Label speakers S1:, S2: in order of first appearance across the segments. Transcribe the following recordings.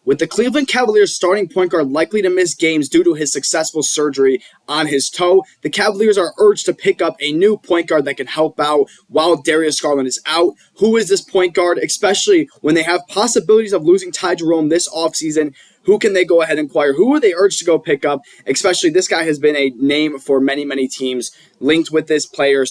S1: With the Cleveland Cavaliers starting point guard likely to miss games due to his successful surgery on his toe, the Cavaliers are urged to pick up a new point guard that can help out while Darius Garland is out. Who is this point guard, especially when they have possibilities of losing Ty Jerome this offseason? Who can they go ahead and acquire? Who are they urged to go pick up? Especially this guy has been a name for many, many teams linked with this player,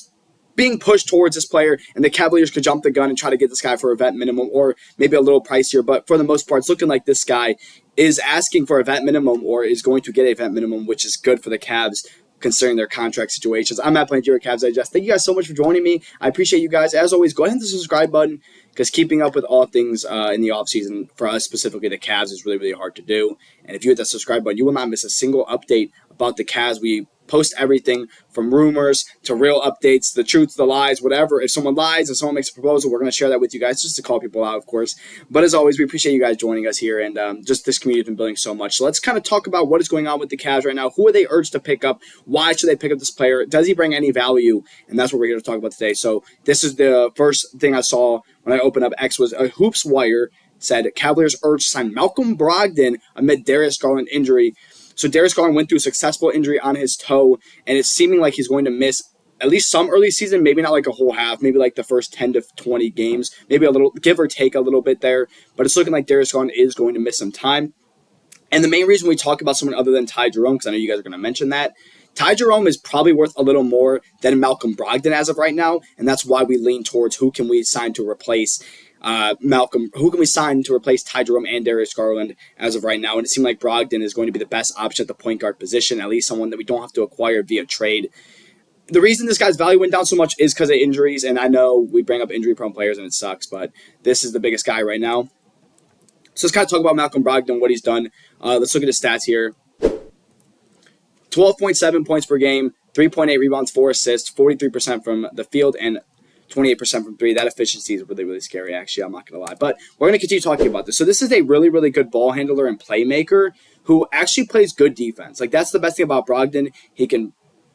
S1: being pushed towards this player, and the Cavaliers could jump the gun and try to get this guy for a vet minimum or maybe a little pricier. But for the most part, it's looking like this guy is asking for a vet minimum or is going to get a vet minimum, which is good for the Cavs considering their contract situations. I'm Matt playing Jarrett Cavs Digest. Thank you guys so much for joining me. I appreciate you guys. As always, go ahead and hit the subscribe button because keeping up with all things in the offseason for us, specifically the Cavs, is really, really hard to do. And if you hit that subscribe button, you will not miss a single update about the Cavs. We post everything from rumors to real updates, the truths, the lies, whatever. If someone lies, if someone makes a proposal, we're going to share that with you guys just to call people out, of course. But as always, we appreciate you guys joining us here, and just this community has been building so much. So let's kind of talk about what is going on with the Cavs right now. Who are they urged to pick up? Why should they pick up this player? Does he bring any value? And that's what we're here to talk about today. So this is the first thing I saw when I opened up X was a Hoops Wire said Cavaliers urged to sign Malcolm Brogdon amid Darius Garland injury. So Darius Garland went through a successful injury on his toe, and it's seeming like he's going to miss at least some early season, maybe not like a whole half, maybe like the first 10 to 20 games, maybe a little, give or take a little bit there. But it's looking like Darius Garland is going to miss some time. And the main reason we talk about someone other than Ty Jerome, because I know you guys are going to mention that, Ty Jerome is probably worth a little more than Malcolm Brogdon as of right now, and that's why we lean towards who can we sign to replace Malcolm, who can we sign to replace Ty Jerome and Darius Garland as of right now? And it seemed like Brogdon is going to be the best option at the point guard position, at least someone that we don't have to acquire via trade. The reason this guy's value went down so much is because of injuries, and I know we bring up injury-prone players and it sucks, but this is the biggest guy right now. So let's kind of talk about Malcolm Brogdon, what he's done. Let's look at his stats here. 12.7 points per game, 3.8 rebounds, 4 assists, 43% from the field, and 28% from three. That efficiency is really, really scary, actually. I'm not going to lie. But we're going to continue talking about this. So this is a really, really good ball handler and playmaker who actually plays good defense. Like, that's the best thing about Brogdon. He can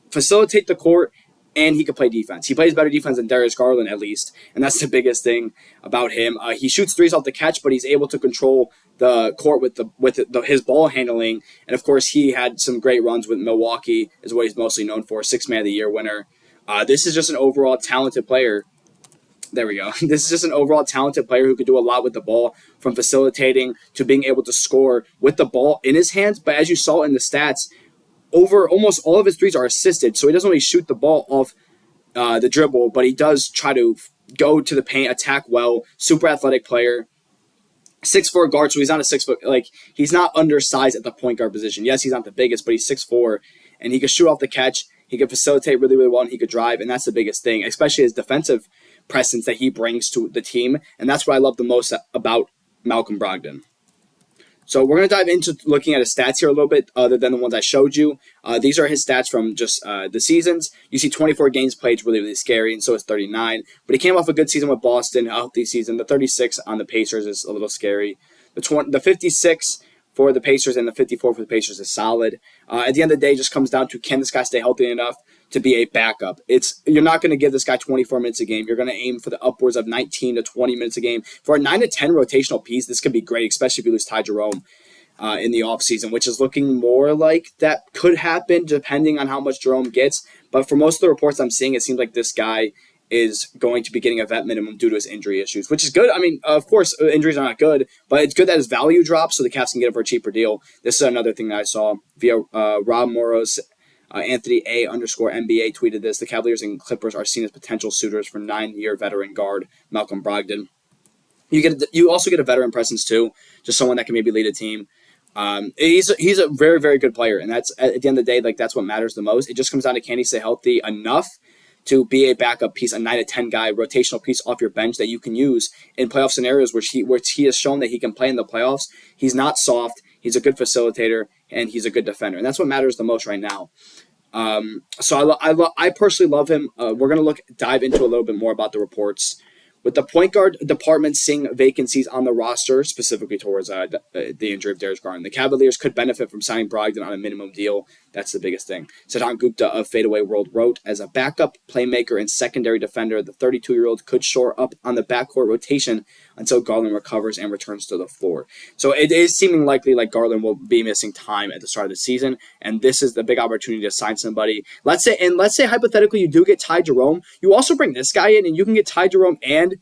S1: facilitate the court, and he can play defense. He plays better defense than Darius Garland, at least. And that's the biggest thing about him. He shoots threes off the catch, but he's able to control the court with his ball handling. And, of course, he had some great runs with Milwaukee, is what he's mostly known for. 6th Man of the Year winner. This is just an overall talented player. There we go. This is just an overall talented player who could do a lot with the ball, from facilitating to being able to score with the ball in his hands. But as you saw in the stats, over almost all of his threes are assisted. So he doesn't really shoot the ball off the dribble, but he does try to go to the paint, attack well. Super athletic player. 6'4" guard, so he's not a 6 foot. Like, he's not undersized at the point guard position. Yes, he's not the biggest, but he's 6'4", and he can shoot off the catch. He can facilitate really, really well, and he could drive, and that's the biggest thing, especially his defensive presence that he brings to the team, and that's what I love the most about Malcolm Brogdon. So we're going to dive into looking at his stats here a little bit, other than the ones I showed you. These are his stats from just the seasons. You see 24 games played, really, really scary, and so is 39. But he came off a good season with Boston, a healthy season. The 36 on the Pacers is a little scary. The 56 for the Pacers and the 54 for the Pacers is solid. At the end of the day, it just comes down to, can this guy stay healthy enough to be a backup? You're not going to give this guy 24 minutes a game. You're going to aim for the upwards of 19 to 20 minutes a game. For a 9 to 10 rotational piece, this could be great, especially if you lose Ty Jerome in the offseason, which is looking more like that could happen depending on how much Jerome gets. But for most of the reports I'm seeing, it seems like this guy is going to be getting a vet minimum due to his injury issues, which is good. I mean, of course, injuries are not good, but it's good that his value drops so the Cavs can get him for a cheaper deal. This is another thing that I saw via Rob Moros. Anthony A_NBA tweeted this. The Cavaliers and Clippers are seen as potential suitors for 9-year veteran guard Malcolm Brogdon. You also get a veteran presence too, just someone that can maybe lead a team. He's a very, very good player, and that's at the end of the day, like, that's what matters the most. It just comes down to, can he stay healthy enough to be a backup piece, a 9 to 10 guy, rotational piece off your bench that you can use in playoff scenarios, which he has shown that he can play in the playoffs. He's not soft. He's a good facilitator, and he's a good defender, and that's what matters the most right now. So I personally love him. We're gonna dive into a little bit more about the reports. With the point guard department seeing vacancies on the roster, specifically towards the injury of Darius Garland, the Cavaliers could benefit from signing Brogdon on a minimum deal. That's the biggest thing. Siddhant Gupta of Fadeaway World wrote, as a backup playmaker and secondary defender, the 32-year-old could shore up on the backcourt rotation until Garland recovers and returns to the floor. So it is seeming likely like Garland will be missing time at the start of the season, and this is the big opportunity to sign somebody. Let's say hypothetically you do get Ty Jerome, you also bring this guy in, and you can get Ty Jerome and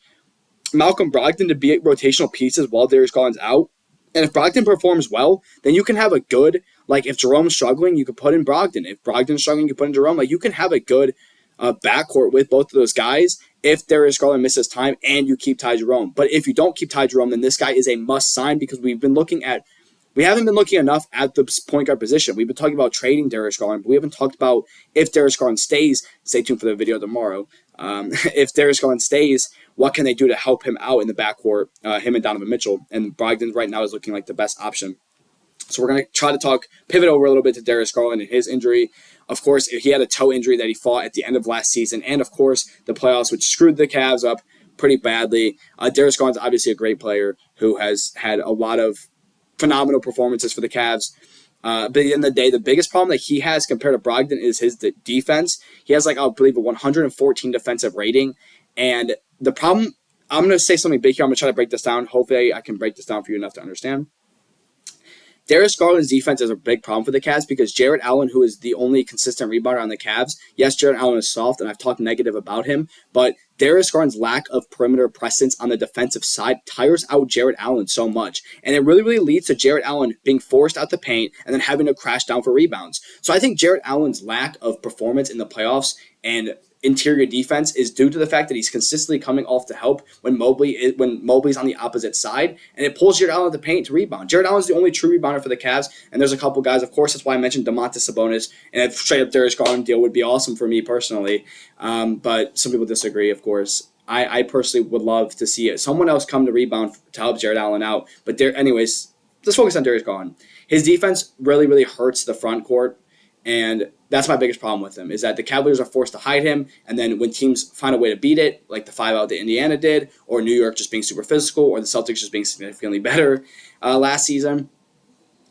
S1: Malcolm Brogdon to be rotational pieces while Darius Garland's out. And if Brogdon performs well, then you can have a good, like if Jerome's struggling, you could put in Brogdon. If Brogdon's struggling, you put in Jerome. Like you can have a good backcourt with both of those guys if Darius Garland misses time and you keep Ty Jerome. But if you don't keep Ty Jerome, then this guy is a must sign because we haven't been looking enough at the point guard position. We've been talking about trading Darius Garland, but we haven't talked about if Darius Garland stays. Stay tuned for the video tomorrow. If Darius Garland stays, what can they do to help him out in the backcourt, him and Donovan Mitchell? And Brogdon right now is looking like the best option. So we're going to try to pivot over a little bit to Darius Garland and his injury. Of course, he had a toe injury that he fought at the end of last season. And, of course, the playoffs, which screwed the Cavs up pretty badly. Darius Garland's obviously a great player who has had a lot of phenomenal performances for the Cavs. But at the end of the day, the biggest problem that he has compared to Brogdon is his defense. He has, I believe, a 114 defensive rating. And the problem, I'm going to say something big here. I'm going to try to break this down. Hopefully, I can break this down for you enough to understand. Darius Garland's defense is a big problem for the Cavs because Jarrett Allen, who is the only consistent rebounder on the Cavs, yes, Jarrett Allen is soft, and I've talked negative about him, but Darius Garland's lack of perimeter presence on the defensive side tires out Jarrett Allen so much, and it really, really leads to Jarrett Allen being forced out the paint and then having to crash down for rebounds. So I think Jarrett Allen's lack of performance in the playoffs and interior defense is due to the fact that he's consistently coming off to help when Mobley's on the opposite side, and it pulls Jarrett Allen at the paint to rebound. Jarrett Allen's the only true rebounder for the Cavs, and there's a couple guys. Of course, that's why I mentioned Domantas Sabonis, and a straight-up Darius Garland deal would be awesome for me personally, but some people disagree, of course. I personally would love to see someone else come to rebound to help Jarrett Allen out, but anyways, let's focus on Darius Garland. His defense really, really hurts the front court, and that's my biggest problem with him, is that the Cavaliers are forced to hide him, and then when teams find a way to beat it, like the 5-out that Indiana did, or New York just being super physical, or the Celtics just being significantly better last season,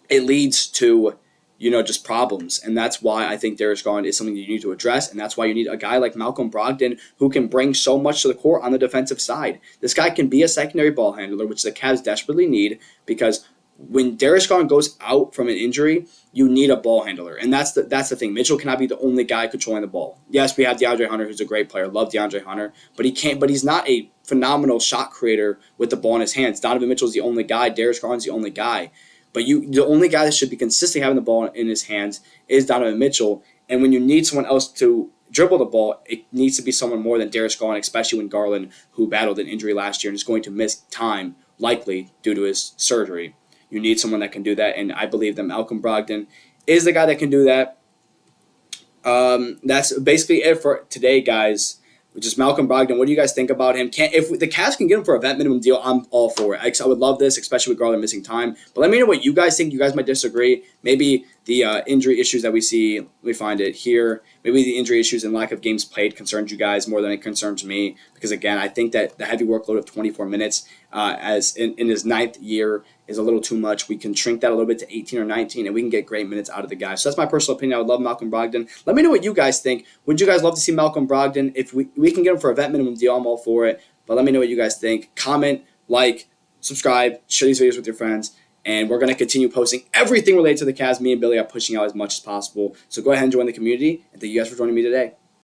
S1: it leads to, just problems. And that's why I think Darius Garland is something that you need to address, and that's why you need a guy like Malcolm Brogdon who can bring so much to the court on the defensive side. This guy can be a secondary ball handler, which the Cavs desperately need, because when Darius Garland goes out from an injury, you need a ball handler, and that's the thing. Mitchell cannot be the only guy controlling the ball. Yes, we have DeAndre Hunter, who's a great player. Love DeAndre Hunter, but he's not a phenomenal shot creator with the ball in his hands. Donovan Mitchell's the only guy. Darius Garland's the only guy. But the only guy that should be consistently having the ball in his hands is Donovan Mitchell. And when you need someone else to dribble the ball, it needs to be someone more than Darius Garland, especially when Garland, who battled an injury last year and is going to miss time, likely due to his surgery. You need someone that can do that, and I believe that Malcolm Brogdon is the guy that can do that. That's basically it for today, guys. Just Malcolm Brogdon. What do you guys think about him? If the Cavs can get him for a vet minimum deal, I'm all for it. I would love this, especially with Garland missing time. But let me know what you guys think. You guys might disagree. Maybe the injury issues that we see, we find it here. Maybe the injury issues and lack of games played concerns you guys more than it concerns me. Because, again, I think that the heavy workload of 24 minutes as in his 9th year is a little too much. We can shrink that a little bit to 18 or 19, and we can get great minutes out of the guy. So that's my personal opinion. I would love Malcolm Brogdon. Let me know what you guys think. Would you guys love to see Malcolm Brogdon? If we can get him for a vet minimum deal, I'm all for it. But let me know what you guys think. Comment, like, subscribe, share these videos with your friends. And we're going to continue posting everything related to the Cavs. Me and Billy are pushing out as much as possible. So go ahead and join the community. And thank you guys for joining me today.